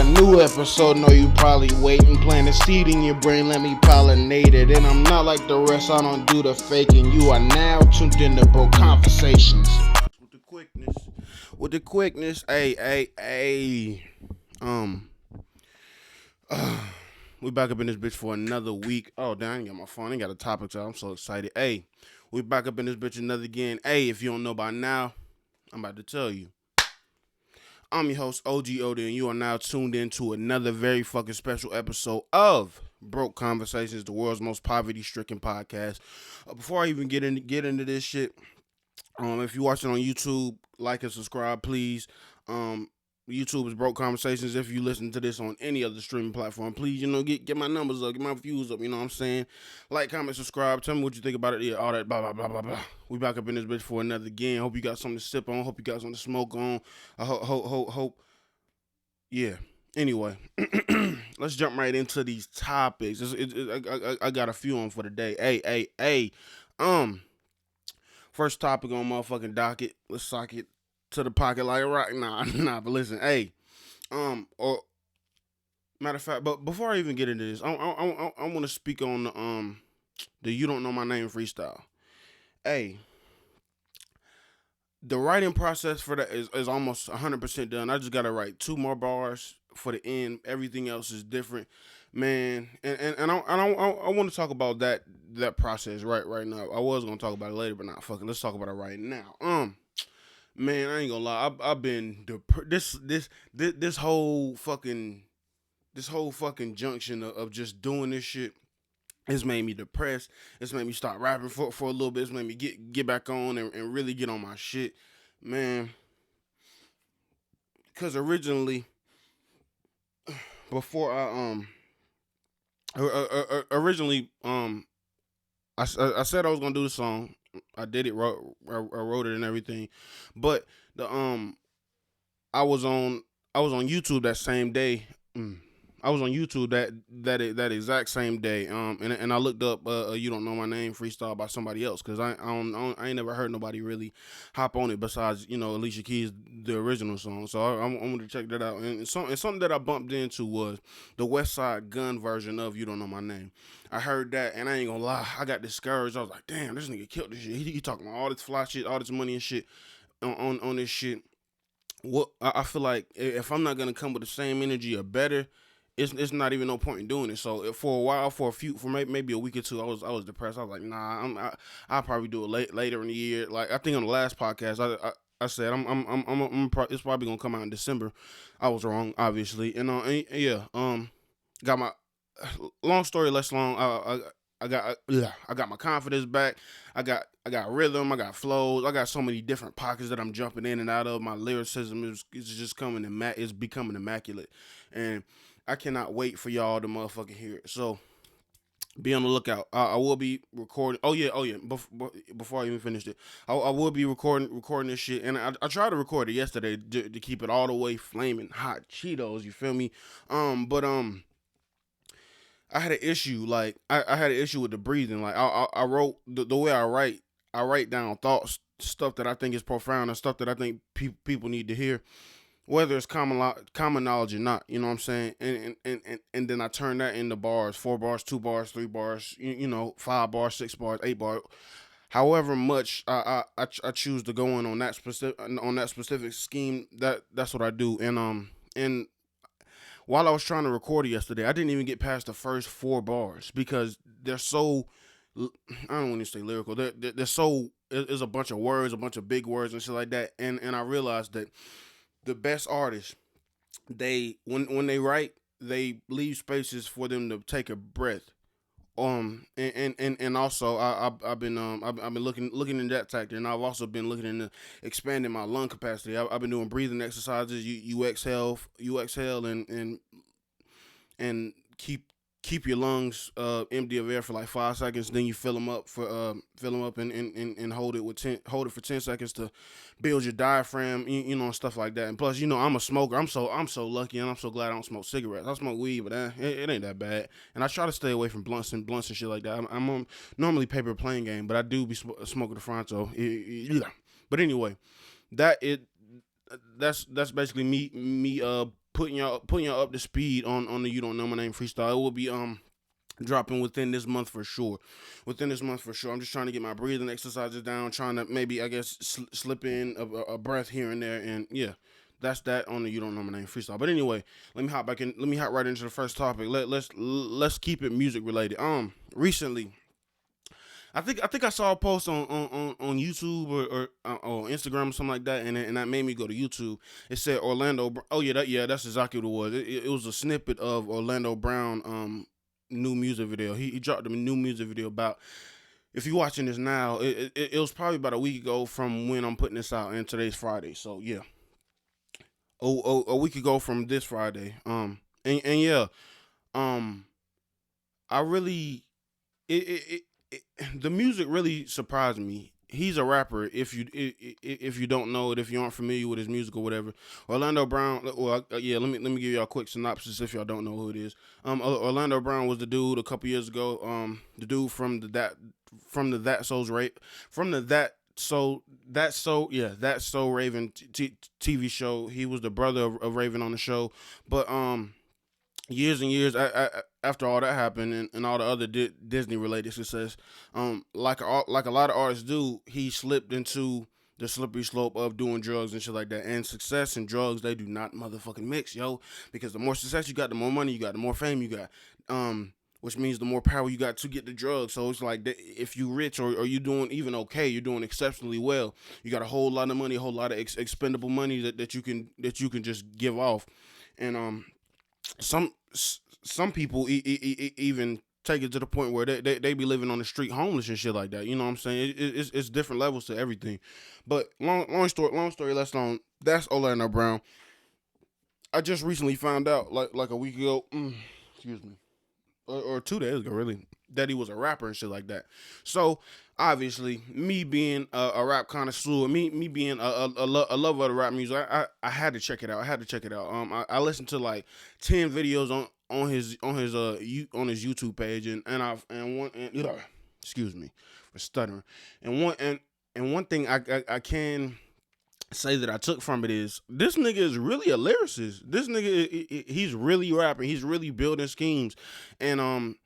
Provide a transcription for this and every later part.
new episode, know you probably waiting. Plant a seed in your brain, let me pollinate it. And I'm not like the rest, I don't do the faking. You are now tuned in to Bro Conversations. With the quickness, hey. Um, we back up in this bitch for another week. Oh, damn, I ain't got my phone, I ain't got a topic, so I'm so excited. Hey, we back up in this bitch another again. Hey, if you don't know by now, I'm about to tell you. I'm your host, OG Oda, and you are now tuned in to another very fucking special episode of Broke Conversations, the world's most poverty-stricken podcast. Before I even get into this shit, if you're watching on YouTube, like and subscribe, please. YouTube is Broke Conversations. If you listen to this on any other streaming platform, please, get my numbers up, get my views up, you know what I'm saying? Like, comment, subscribe, tell me what you think about it, yeah, all that, blah, blah, blah, blah, blah. We back up in this bitch for another again. Hope you got something to sip on, hope you got something to smoke on. I hope, yeah. Anyway, let's jump right into these topics. I got a few on for today. Hey, first topic on motherfucking docket, let's sock it to the pocket like right now. Nah, but listen, hey, or matter of fact, but before I even get into this, I want to speak on the "You Don't Know My Name" freestyle. Hey, the writing process for that is almost 100% done. I just gotta write 2 more bars for the end. Everything else is different, man. And I want to talk about that process right now. I was gonna talk about it later, but not fucking. Let's talk about it right now. Man, I ain't gonna lie. I've been this whole fucking junction of just doing this shit. It's made me depressed. It's made me start rapping for a little bit. It's made me get back on and really get on my shit, man. Cause originally, before I said I was gonna do the song. I did it. I wrote it and everything, but I was on YouTube that same day. I was on YouTube that exact same day. And I looked up "You Don't Know My Name" freestyle by somebody else because I ain't never heard nobody really hop on it besides Alicia Keys, the original song. So I wanted to check that out. And something that I bumped into was the West Side Gun version of "You Don't Know My Name." I heard that and I ain't gonna lie, I got discouraged. I was like, damn, this nigga killed this shit. He talking about all this fly shit, all this money and shit on this shit. What I feel like if I'm not gonna come with the same energy or better, it's not even no point in doing it. So for a while, for maybe a week or two, I was depressed. I was like, nah, I'll probably do it later in the year. Like I think on the last podcast, I said it's probably gonna come out in December. I was wrong, obviously, and yeah, got my long story less long. I got my confidence back. I got rhythm. I got flows. I got so many different pockets that I'm jumping in and out of. My lyricism is just it's becoming immaculate, and I cannot wait for y'all to motherfucking hear it. So be on the lookout. I will be recording. Oh yeah. Before I even finished it, I will be recording this shit. And I tried to record it yesterday to keep it all the way flaming hot Cheetos. You feel me? But I had an issue. Like I had an issue with the breathing. Like I wrote the way I write. I write down thoughts, stuff that I think is profound, and stuff that I think people need to hear, whether it's common knowledge or not. You know what I'm saying? And then I turn that into bars: 4 bars, 2 bars, 3 bars. 5 bars, 6 bars, 8 bars. However much I choose to go in on that specific scheme, that's what I do. And while I was trying to record it yesterday, I didn't even get past the first 4 bars because they're so, I don't want to say lyrical. They're so, it's a bunch of words, a bunch of big words and shit like that. And I realized that the best artists, when they write, they leave spaces for them to take a breath. And also I've been looking in that factor, and I've also been looking into expanding my lung capacity. I've been doing breathing exercises. You exhale and keep your lungs empty of air for like 5 seconds. Then you fill them up and hold it for 10 seconds to build your diaphragm, and stuff like that. And plus, I'm a smoker. I'm so lucky, and I'm so glad I don't smoke cigarettes. I smoke weed, but it ain't that bad. And I try to stay away from blunts and shit like that. I'm on normally paper plane game, but I do be smoking the Fronto. But anyway, that's basically me putting y'all up to speed on the You Don't Know My Name freestyle. It will be dropping within this month for sure. Within this month for sure. I'm just trying to get my breathing exercises down, trying to maybe I guess slip in a breath here and there, and yeah. That's that on the You Don't Know My Name freestyle. But anyway, let me hop back in. Let me hop right into the first topic. Let's keep it music related. Recently, I think I saw a post on YouTube or Instagram or something like that, and that made me go to YouTube. It said Orlando. Oh yeah, that's exactly what it was. It was a snippet of Orlando Brown new music video. He dropped a new music video about. If you're watching this now, it was probably about a week ago from when I'm putting this out, and today's Friday. So yeah, a week ago from this Friday. And yeah, um, I really the music really surprised me. He's a rapper. If you don't know it, if you aren't familiar with his music or whatever, Orlando Brown. Well, yeah. Let me give y'all a quick synopsis if y'all don't know who it is. Orlando Brown was the dude a couple years ago. The dude from the That So's Raven from the That So Raven TV show. He was the brother of Raven on the show, but years and years after all that happened and all the other Disney related success, like a lot of artists do, he slipped into the slippery slope of doing drugs and shit like that. And success and drugs, they do not motherfucking mix, yo. Because the more success you got, the more money you got, the more fame you got. Which means the more power you got to get the drugs. So it's like if you rich or you doing even okay, you're doing exceptionally well. You got a whole lot of money, a whole lot of expendable money that you can just give off. And some people even take it to the point where they be living on the street homeless and shit like that. You know what I'm saying? It's different levels to everything. But long story less long. That's Orlando Brown. I just recently found out like a week ago. Excuse me. Or 2 days ago, really, that he was a rapper and shit like that. So obviously, me being a rap connoisseur, me being a lover of the rap music, I had to check it out. I listened to like 10 videos on his YouTube page, excuse me for stuttering, and one thing I can say that I took from it is this nigga is really a lyricist. This nigga, he's really rapping. He's really building schemes, and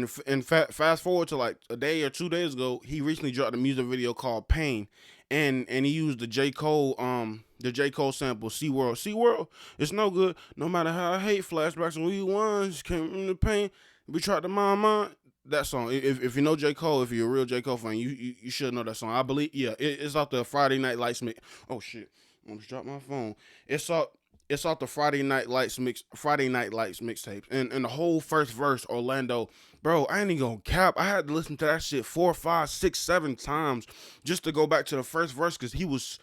fast forward to like a day or 2 days ago, he recently dropped a music video called Pain, and he used the J Cole sample SeaWorld. It's no good. No matter how I hate flashbacks and we ones came from the pain. We tried to mind. That song, if you know J. Cole, if you're a real J. Cole fan, you should know that song. I believe, yeah, it's off the Friday Night Lights mix. Oh shit, I almost dropped my phone. It's off the Friday Night Lights mixtapes, and the whole first verse, Orlando, bro, I ain't even gonna cap. I had to listen to that shit 4, 5, 6, 7 times just to go back to the first verse because he was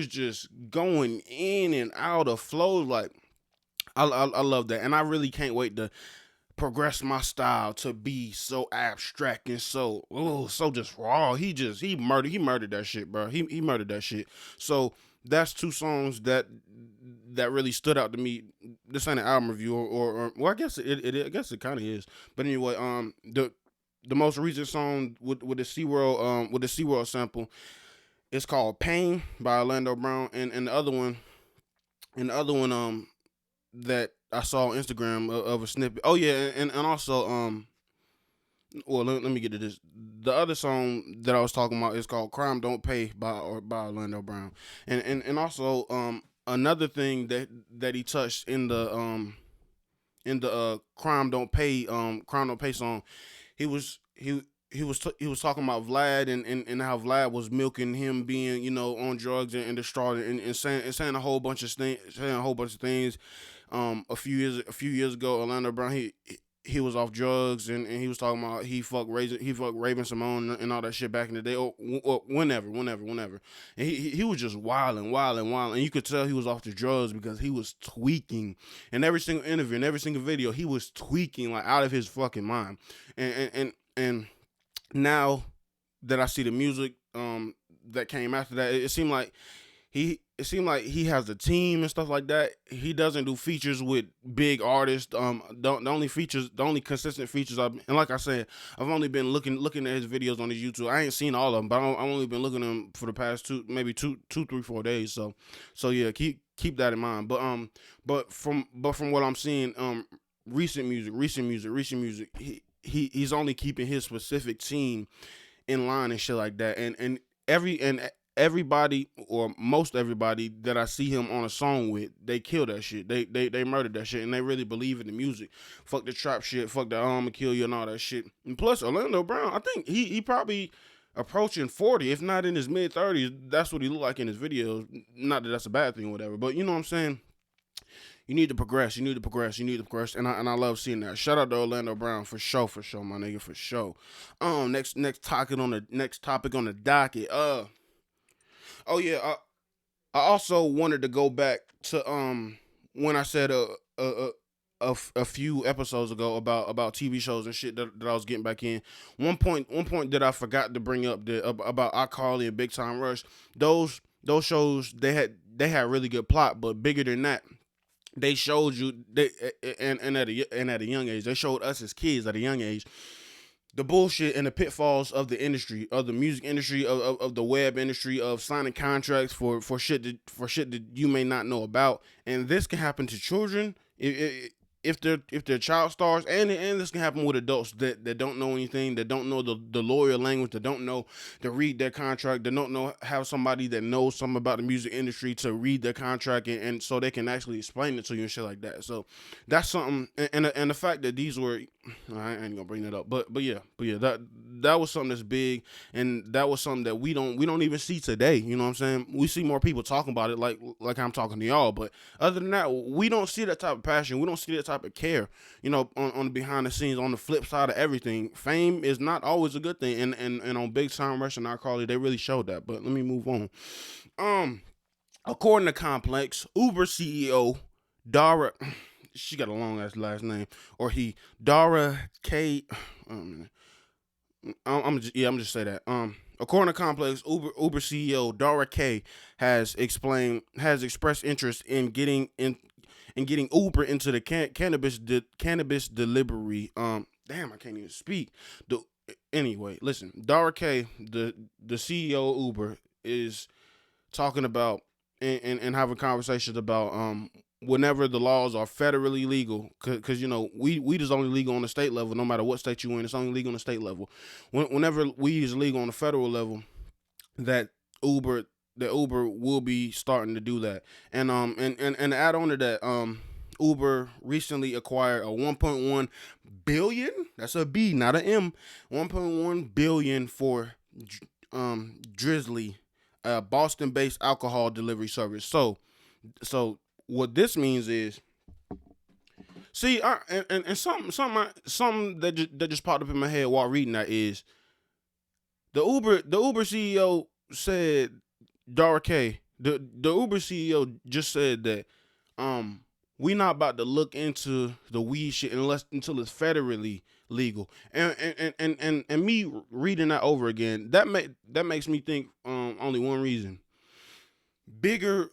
just going in and out of flows. Like I love that, and I really can't wait to progress my style to be so abstract and so just raw. He murdered that shit, bro. He murdered that shit. So that's two songs that really stood out to me. This ain't an album review or well, I guess it kind of is. But anyway, the most recent song with the SeaWorld sample, it's called Pain by Orlando Brown, and the other one that I saw on Instagram of a snippet. Oh yeah, and also well let me get to this. The other song that I was talking about is called Crime Don't Pay by Orlando Brown, and also another thing that he touched in the Crime Don't Pay song. He was talking about Vlad and how Vlad was milking him being on drugs and distraught and saying a whole bunch of things. A few years ago, Orlando Brown he was off drugs and he was talking about he fucked Raven Simone and all that shit back in the day or whenever, and he was just wilding, and you could tell he was off the drugs because he was tweaking in every single interview, in every single video. He was tweaking like out of his fucking mind, and now that I see the music that came after that, it seemed like he has a team and stuff like that. He doesn't do features with big artists. The only consistent features and like I said, I've only been looking at his videos on his YouTube. I ain't seen all of them, but I've only been looking at them for the past 3, 4 days. So yeah, keep keep that in mind. But from what I'm seeing, recent music, he's only keeping his specific team in line and shit like that. Everybody, or most everybody that I see him on a song with, they kill that shit. They murdered that shit, and they really believe in the music. Fuck the trap shit. Fuck the I'ma kill you and all that shit. And plus, Orlando Brown, I think he probably approaching 40, if not in his mid 30s. That's what he look like in his videos. Not that that's a bad thing or whatever, but you know what I'm saying. You need to progress. You need to progress. You need to progress. And I love seeing that. Shout out to Orlando Brown for sure, my nigga, for sure. Next topic on the docket. Oh yeah. I also wanted to go back to when I said a few episodes ago about TV shows and shit that I was getting back in. One point that I forgot to bring up about iCarly and Big Time Rush. Those shows, they had really good plot, but bigger than that, they showed you and at a young age, they showed us as kids at a young age the bullshit and the pitfalls of the industry, of the music industry, of the web industry, of signing contracts for shit that you may not know about. And this can happen to children if they're child stars, and this can happen with adults that don't know anything, that don't know the lawyer language, that don't know to read their contract, that don't know, have somebody that knows something about the music industry to read their contract, and so they can actually explain it to you and shit like that. So that's something, and the fact that these were, I ain't gonna bring that up, but yeah, that was something that's big, and that was something that we don't even see today. You know what I'm saying? We see more people talking about it, like I'm talking to y'all, but other than that, we don't see that type of passion. We don't see that type of care. You know, on the behind the scenes, on the flip side of everything, fame is not always a good thing. And on Big Time Rush and iCarly, they really showed that. But let me move on. According to Complex, Uber CEO Dara, she got a long ass last name, or he, Dara K. I'm just say that. According to Complex, Uber CEO Dara K has expressed interest in getting Uber into the cannabis delivery. Damn, I can't even speak. Anyway, listen, Dara K, the CEO of Uber, is talking about and having conversations about whenever the laws are federally legal, because you know weed is only legal on the state level. No matter what state you in, it's only legal on the state level. Whenever weed is legal on the federal level, that Uber will be starting to do that. And to add on to that, Uber recently acquired a 1.1 billion. That's a B, not an M. 1.1 billion for Drizzly, a Boston-based alcohol delivery service. So what this means is, see, something that just popped up in my head while reading that is, the Uber CEO said, Dara K, the Uber CEO just said that we not about to look into the weed shit until it's federally legal. And me reading that over again, that makes me think only one reason. Bigger.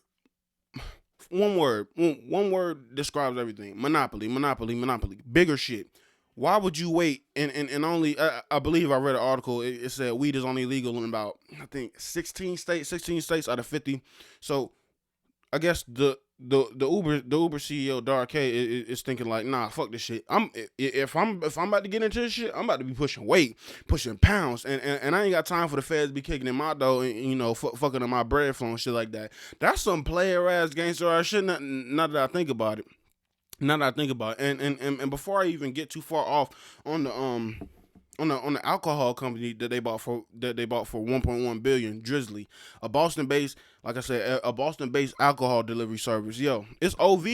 One word describes everything. Monopoly. Bigger shit. Why would you wait and only, I believe I read an article, it said weed is only legal in about, I think, 16 states out of 50. So I guess the Uber CEO Dara K is thinking like, nah, fuck this shit. If I'm about to get into this shit, I'm about to be pushing weight, pushing pounds, and I ain't got time for the feds to be kicking in my door and, you know, fucking in my bread flow and shit like that. That's some player ass gangster ass shit. Not that I think about it. And before I even get too far off on the alcohol company that they bought for 1.1 billion, Drizzly, a Boston-based, like I said, a Boston-based alcohol delivery service. Yo, it's OV.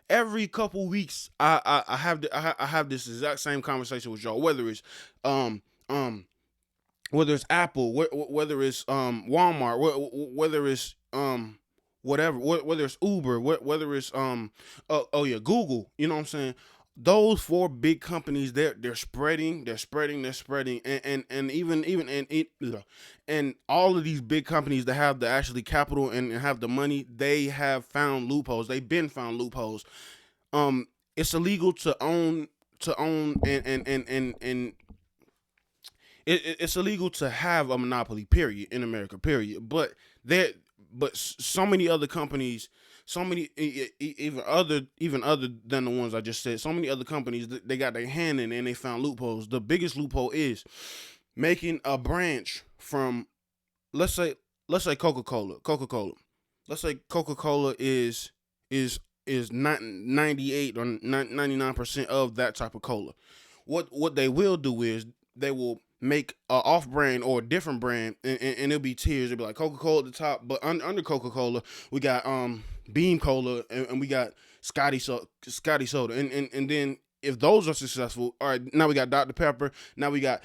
Every couple weeks, I have this exact same conversation with y'all. Whether it's Apple, whether it's Walmart, whether it's whatever, whether it's Uber, whether it's Google. You know what I'm saying? Those four big companies, they're spreading, and and all of these big companies that have the actually capital and have the money, they have found loopholes. They've been found loopholes. It's illegal to own and it's illegal to have a monopoly, period, in America, period. But but so many other companies, so many even other than the ones I just said, so many other companies they got their hand in and they found loopholes. The biggest loophole is making a branch from, let's say Coca Cola. Let's say Coca Cola is is not 98 or 99% of that type of cola. What they will do is they will make a off brand or a different brand, and it'll be tiers. It'll be like Coca Cola at the top, but under Coca Cola we got Beam Cola, and we got Scotty Soda, and then if those are successful, all right, now we got Dr Pepper, now we got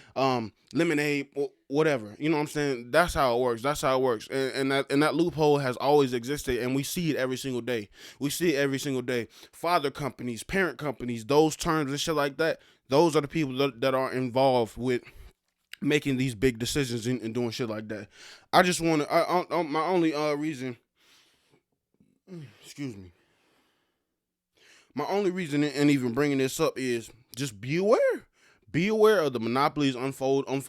lemonade, whatever. You know what I'm saying? That's how it works. That's how it works. And that loophole has always existed, and we see it every single day. We see it every single day. Father companies, parent companies, those terms and shit like that. Those are the people that are involved with making these big decisions and doing shit like that. I just want to. My only reason. Excuse me. My only reason in even bringing this up is just be aware. Be aware of the monopolies unfold, and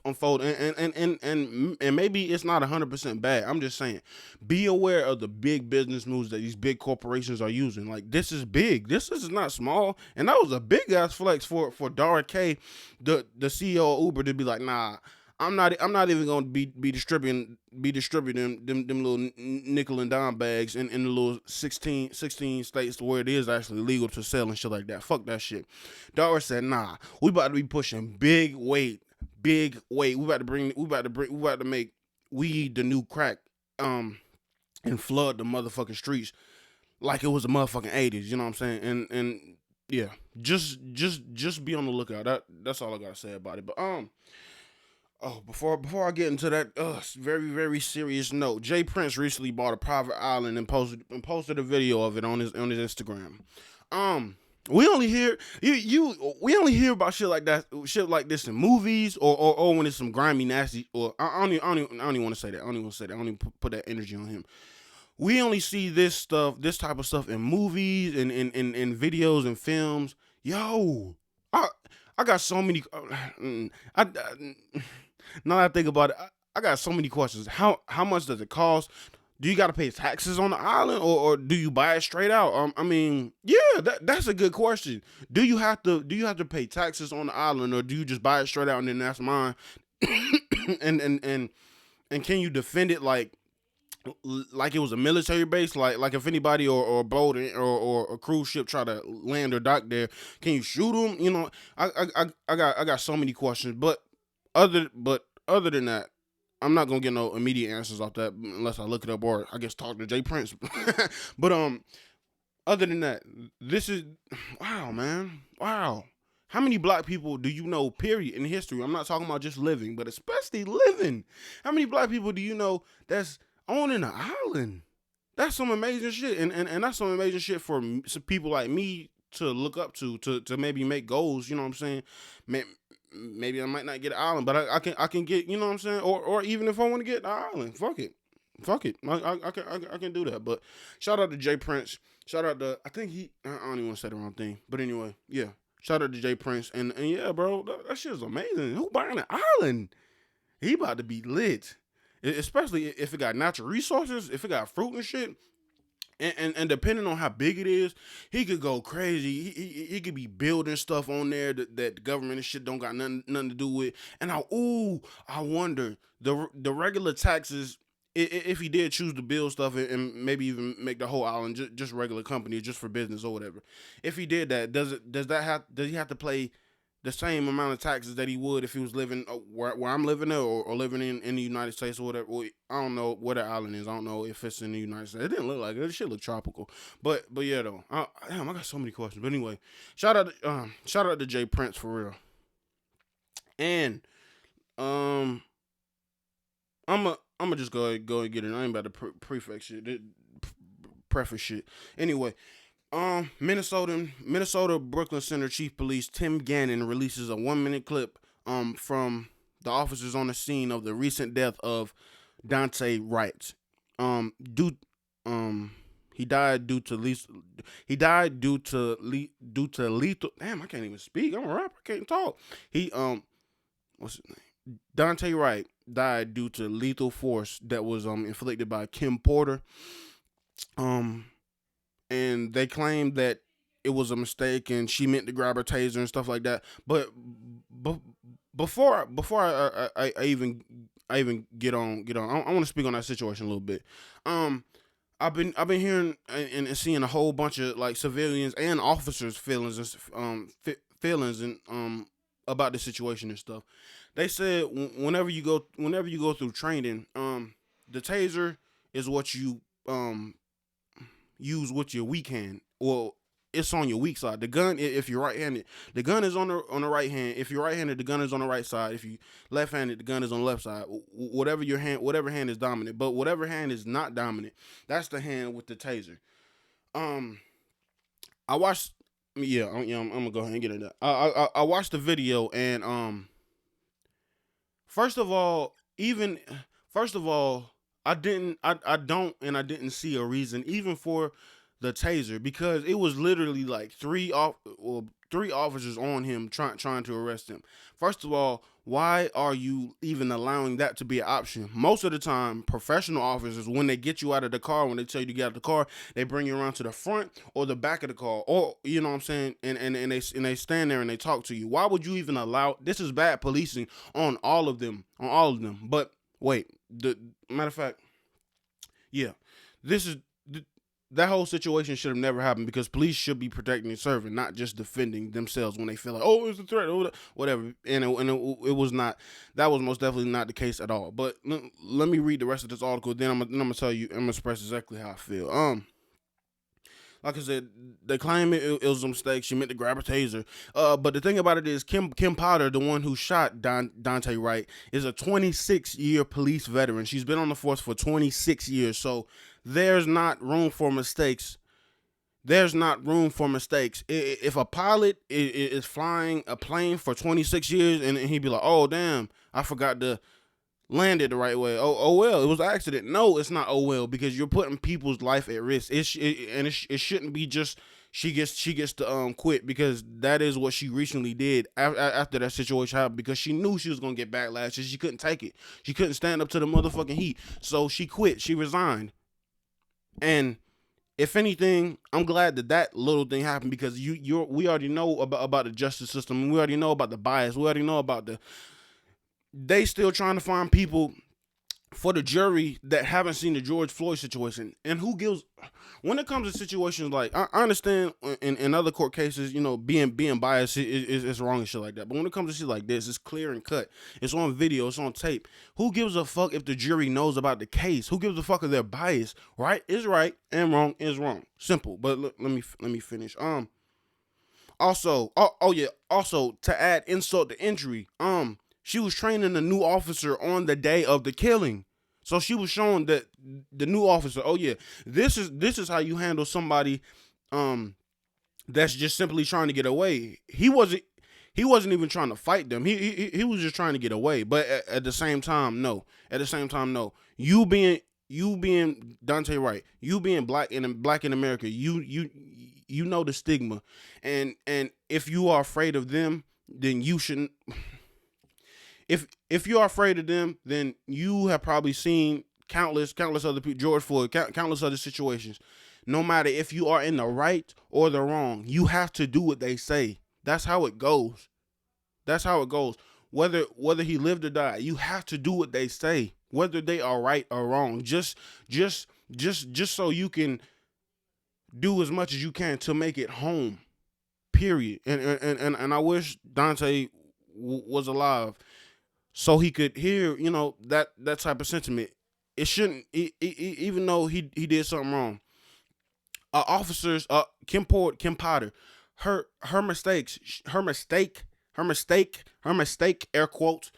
maybe it's not 100% bad. I'm just saying, be aware of the big business moves that these big corporations are using. Like, this is big. This is not small, and that was a big ass flex for Dara K, the CEO of Uber, to be like, nah. I'm not even gonna be distributing them little nickel and dime bags in the little 16 states where it is actually legal to sell and shit like that. Fuck that shit. Dara said, nah, we about to be pushing big weight. We about to make weed the new crack, and flood the motherfucking streets like it was the motherfucking 80s. You know what I'm saying? And yeah, just be on the lookout. That's all I gotta say about it. But oh, before I get into that very very serious note, Jay Prince recently bought a private island and posted a video of it on his Instagram. We only hear we only hear about shit like that, shit like this in movies, or when it's some grimy nasty, or I don't even want to say that. I don't even want to say that. I don't even put that energy on him. We only see this type of stuff in movies and in videos and films. Yo, I got so many. I Now that I think about it, I got so many questions. How much does it cost? Do you got to pay taxes on the island, or do you buy it straight out? I mean, yeah, that's a good question. Do you have to pay taxes on the island, or do you just buy it straight out and then that's mine? And can you defend it like it was a military base, like if anybody or a boat or a cruise ship try to land or dock there, can you shoot them? You know, I got so many questions, but other than that, I'm not gonna get no immediate answers off that unless I look it up or I guess talk to Jay Prince. But other than that, this is wow, man, wow. How many black people do you know, period, in history? I'm not talking about just living, but especially living. How many black people do you know that's owning an island? That's some amazing shit, and that's some amazing shit for some people like me to look up to maybe make goals. You know what I'm saying? Maybe I might not get an island, but I can get, you know what I'm saying, or even if I want to get the island, fuck it. I can do that. But shout out to Jay Prince. Shout out to, I think I don't even want to say the wrong thing, but anyway, yeah. Shout out to Jay Prince, and yeah, bro, that shit is amazing. Who buying an island? He about to be lit, especially if it got natural resources, if it got fruit and shit. And depending on how big it is, he could go crazy. He could be building stuff on there that the government and shit don't got nothing to do with. And I wonder the regular taxes, if he did choose to build stuff and maybe even make the whole island just regular company, just for business or whatever. If he did that, does he have to pay the same amount of taxes that he would if he was living where I'm living at, or living in the United States or whatever? Well, I don't know where the island is. I don't know if it's in the United States. It didn't look like it. This shit look tropical. But yeah though. Damn, I got so many questions. But anyway, shout out to Jay Prince for real. And I'm just go and get it. I ain't about to prefix shit, preface shit. Anyway, Minnesota Brooklyn Center Chief Police Tim Gannon releases a 1-minute clip from the officers on the scene of the recent death of Daunte Wright. Due He died due to lethal. Damn, I can't even speak. I'm a rapper. I can't talk. He what's his name? Daunte Wright died due to lethal force that was inflicted by Kim Porter. Um, and they claimed that it was a mistake and she meant to grab her taser and stuff like that. But before I even get on, I want to speak on that situation a little bit. Um, I've been hearing and seeing a whole bunch of like civilians and officers' feelings and feelings and about the situation and stuff. They said whenever you go through training, the taser is what you use with your weak hand. Well, it's on your weak side. The gun, if you're right-handed, the gun is on the right hand. If you're right-handed, the gun is on the right side. If you left-handed, the gun is on the left side. Whatever hand is dominant, but whatever hand is not dominant, that's the hand with the taser. Um, I watched. Yeah, I'm gonna go ahead and get into that. I watched the video and first of all, even first of all, I didn't see a reason even for the taser because it was literally like three officers on him trying to arrest him. First of all, why are you even allowing that to be an option? Most of the time, professional officers, when they get you out of the car, when they tell you to get out of the car, they bring you around to the front or the back of the car, or you know what I'm saying, and they stand there and they talk to you. Why would you even allow? This is bad policing on all of them. But wait, the matter of fact, yeah, this is that whole situation should have never happened because police should be protecting and serving, not just defending themselves when they feel like, oh, it's a threat, or whatever. And it was not. That was most definitely not the case at all. But let me read the rest of this article. Then I'm gonna tell you. I'm gonna express exactly how I feel. Like I said, they claim it was a mistake. She meant to grab a taser. But the thing about it is, Kim Potter, the one who shot Daunte Wright, is a 26-year police veteran. She's been on the force for 26 years. So there's not room for mistakes. There's not room for mistakes. If a pilot is flying a plane for 26 years and he'd be like, oh, damn, I forgot to landed the right way. Oh well, it was an accident. No, it's not. Oh well, because you're putting people's life at risk. It shouldn't be just she gets to quit because that is what she recently did after that situation happened because she knew she was gonna get backlash and she couldn't take it. She couldn't stand up to the motherfucking heat, so she quit. She resigned. And if anything, I'm glad that little thing happened because we already know about the justice system. We already know about the bias. We already know about they still trying to find people for the jury that haven't seen the George Floyd situation. And who gives, when it comes to situations like, I understand in other court cases, being biased is wrong and shit like that. But when it comes to shit like this, it's clear and cut. It's on video, it's on tape. Who gives a fuck if the jury knows about the case? Who gives a fuck if they're biased? Right is right and wrong is wrong. Simple. But let me finish. Also to add insult to injury, she was training a new officer on the day of the killing. So she was showing that the new officer, oh yeah, this is how you handle somebody that's just simply trying to get away. He wasn't even trying to fight them. He was just trying to get away. But at the same time, no. You being Daunte Wright, you being black in America, you know the stigma. And if you are afraid of them, then you shouldn't. If you are afraid of them, then you have probably seen countless other people, George Floyd, countless other situations. No matter if you are in the right or the wrong, you have to do what they say. That's how it goes. Whether he lived or died, you have to do what they say, whether they are right or wrong. Just so you can do as much as you can to make it home. Period. And I wish Daunte was alive, so he could hear, that type of sentiment. It shouldn't, even though he did something wrong. Officers, Kim Potter, her mistake, air quotes,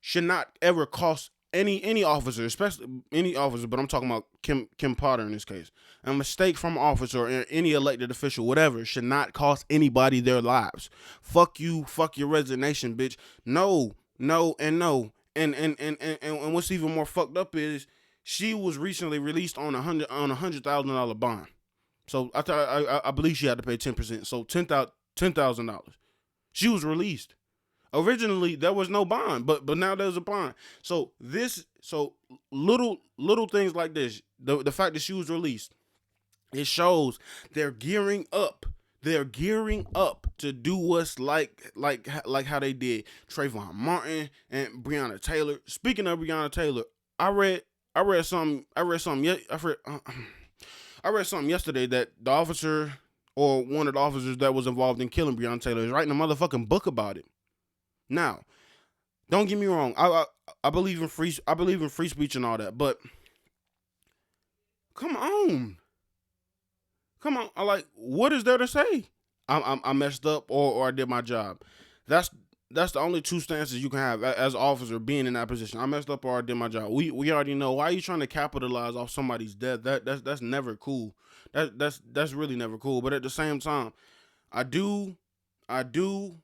should not ever cost any officer, especially any officer. But I'm talking about Kim Potter in this case. A mistake from an officer or any elected official, whatever, should not cost anybody their lives. Fuck you, fuck your resignation, bitch. No. And what's even more fucked up is she was recently released on $100,000 bond. So I believe she had to pay 10%. So $10,000. She was released. Originally, there was no bond, but now there's a bond. So little things like this, the fact that she was released, it shows they're gearing up. They're gearing up to do what's like how they did Trayvon Martin and Breonna Taylor. Speaking of Breonna Taylor, I read I read something I read something yesterday that the officer or one of the officers that was involved in killing Breonna Taylor is writing a motherfucking book about it. Now, don't get me wrong. I believe in free speech and all that, but come on, come on. I like, what is there to say? I messed up or I did my job. That's that's the only two stances you can have as an officer being in that position. I messed up or I did my job. We already know. Why are you trying to capitalize off somebody's death? That's never cool. That's really never cool. But at the same time, I do I do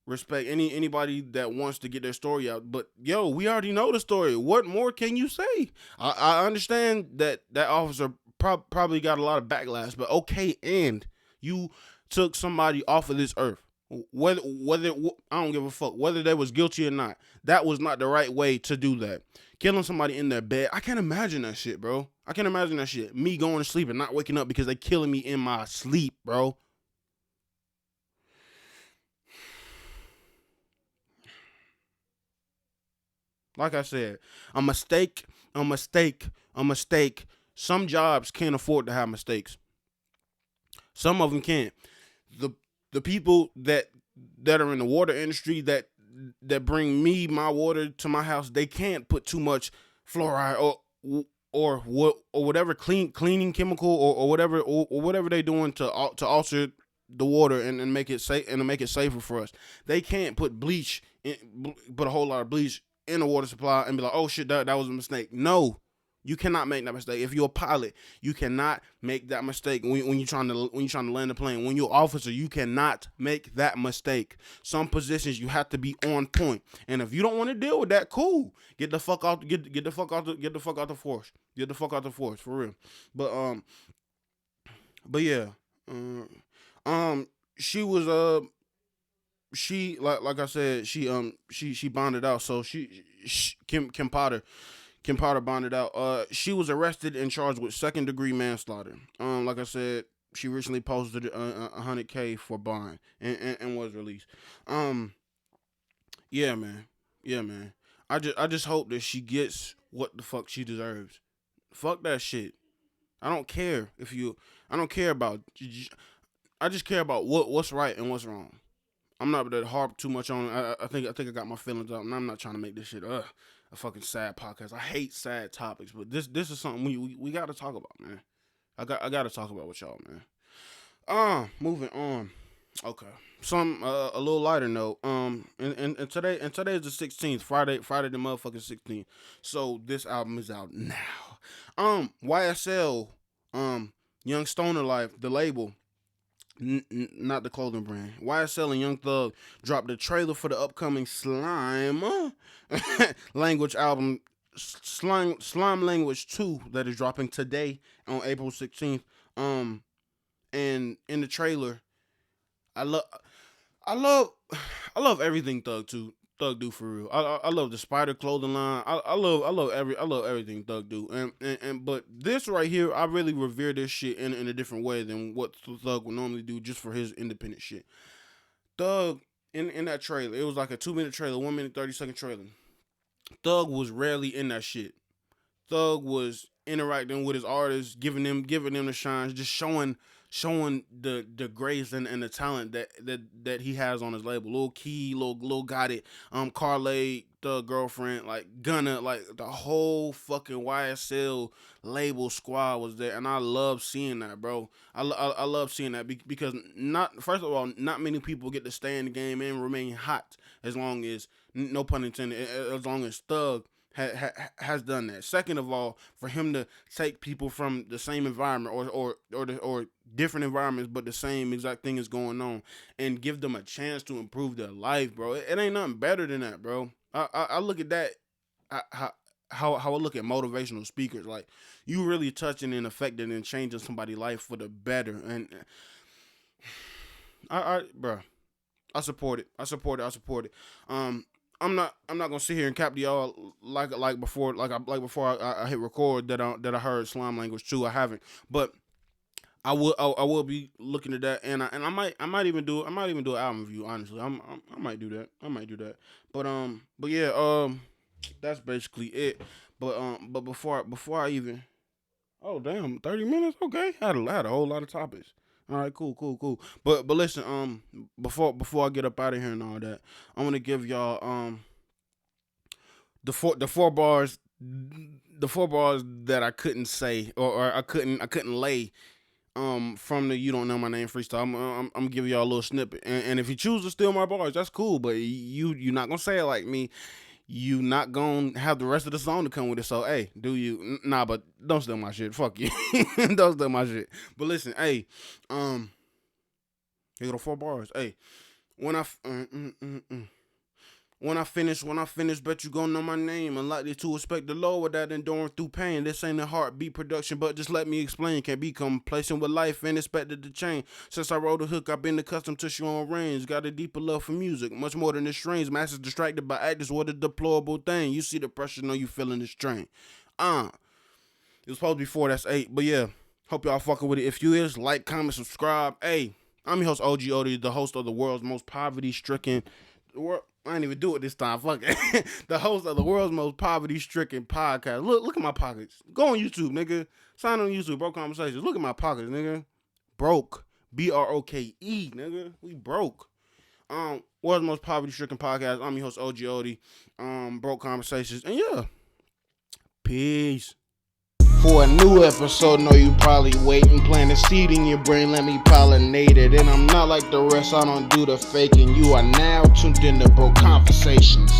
respect anybody that wants to get their story out. But yo, we already know the story. What more can you say? I understand that officer probably got a lot of backlash, but okay, and you took somebody off of this earth. Whether I don't give a fuck whether they was guilty or not. That was not the right way to do that. Killing somebody in their bed. I can't imagine that shit, bro. I can't imagine that shit. Me going to sleep and not waking up because they killing me in my sleep, bro. Like I said, a mistake, a mistake, a mistake. Some jobs can't afford to have mistakes. Some of them can't. The the people that are in the water industry that bring me my water to my house, they can't put too much fluoride or whatever cleaning chemical or whatever they doing to alter the water and make it safe and to make it safer for us. They can't put put a whole lot of bleach in the water supply and be like, oh shit, that was a mistake. No, you cannot make that mistake. If you're a pilot, you cannot make that mistake when you're trying to land a plane. When you're an officer, you cannot make that mistake. Some positions you have to be on point. And if you don't want to deal with that, cool. Get the fuck out. Get the fuck out. Get the fuck out the force. Get the fuck out the force for real. But but yeah, she was she like I said, she bonded out. So she Kim Potter bonded out. She was arrested and charged with second degree manslaughter. Like I said, she recently posted 100K for bond and was released. Um, yeah, man, yeah, man. I just hope that she gets what the fuck she deserves. Fuck that shit. I don't care if you. I don't care about. I just care about what's right and what's wrong. I'm not gonna harp too much on it. I think I got my feelings out, and I'm not trying to make this shit a fucking sad podcast. I hate sad topics, but this is something we got to talk about, man. I got to talk about with y'all, man. Moving on. Okay, some a little lighter note. And today is the 16th, Friday the motherfucking 16th. So this album is out now. YSL, Young Stoner Life, the label. Not the clothing brand. YSL and Young Thug dropped the trailer for the upcoming Slime Language album, Slime Language 2, that is dropping today on April 16th. And in the trailer, I love, I love, I love everything Thug do for real. I love the Spider clothing line. I love everything Thug do. And but this right here, I really revere this shit in a different way than what Thug would normally do just for his independent shit. Thug in that trailer, it was like a 2 minute trailer, 1 minute 30 second trailer. Thug was rarely in that shit. Thug was interacting with his artists, giving them the shines, just showing the grace and the talent that he has on his label. Lil Key, Lil Got It, Carlay, Thug Girlfriend, like Gunna, like the whole fucking YSL label squad was there, and I love seeing that, bro. I love seeing that because not first of all, not many people get to stay in the game and remain hot as long as, no pun intended, as long as Thug has done that. Second of all, for him to take people from the same environment or different environments, but the same exact thing is going on, and give them a chance to improve their life, bro. It ain't nothing better than that, bro. I look at that. How I look at motivational speakers, like, you really touching and affecting and changing somebody's life for the better. And bro, I support it. I support it. I support it. I'm not gonna sit here and cap to y'all like before I hit record that I heard slime language too. I haven't, but I will be looking at that, and I might even do an album review. Honestly, I might do that. But yeah, that's basically it. But before I even, oh damn, 30 minutes. Okay, had a whole lot of topics. All right, cool. But listen, before I get up out of here and all that, I want to give y'all the four bars that I couldn't say, or I couldn't lay from the You Don't Know My Name freestyle. I'm gonna give y'all a little snippet, and if you choose to steal my bars, that's cool. But you're not gonna say it like me. You not gonna have the rest of the song to come with it. So hey, do you? Nah, but don't steal my shit. Fuck you. Don't steal my shit. But listen, hey, here go the four bars. Hey, when I when I finish, bet you gon' know my name. Unlikely to expect the low without enduring through pain. This ain't a heartbeat production, but just let me explain. Can't be complacent with life and expected to change. Since I wrote a hook, I've been accustomed to showing range. Got a deeper love for music, much more than the strings. Masses distracted by actors, what a deplorable thing. You see the pressure, know you feeling the strain. It was supposed to be 4, that's 8. But yeah, hope y'all fucking with it. If you is, like, comment, subscribe. Hey, I'm your host, OG Odie, the host of the world's most poverty-stricken... I ain't even do it this time. Fuck it. The host of the world's most poverty-stricken podcast. Look at my pockets. Go on YouTube, nigga. Sign on YouTube. Broke Conversations. Look at my pockets, nigga. Broke. BROKE, nigga. We broke. World's most poverty-stricken podcast. I'm your host, OG Odie. Broke Conversations. And yeah. Peace. For a new episode, know you probably waiting. Plant a seed in your brain, let me pollinate it. And I'm not like the rest, I don't do the faking. You are now tuned in to Broke Conversations.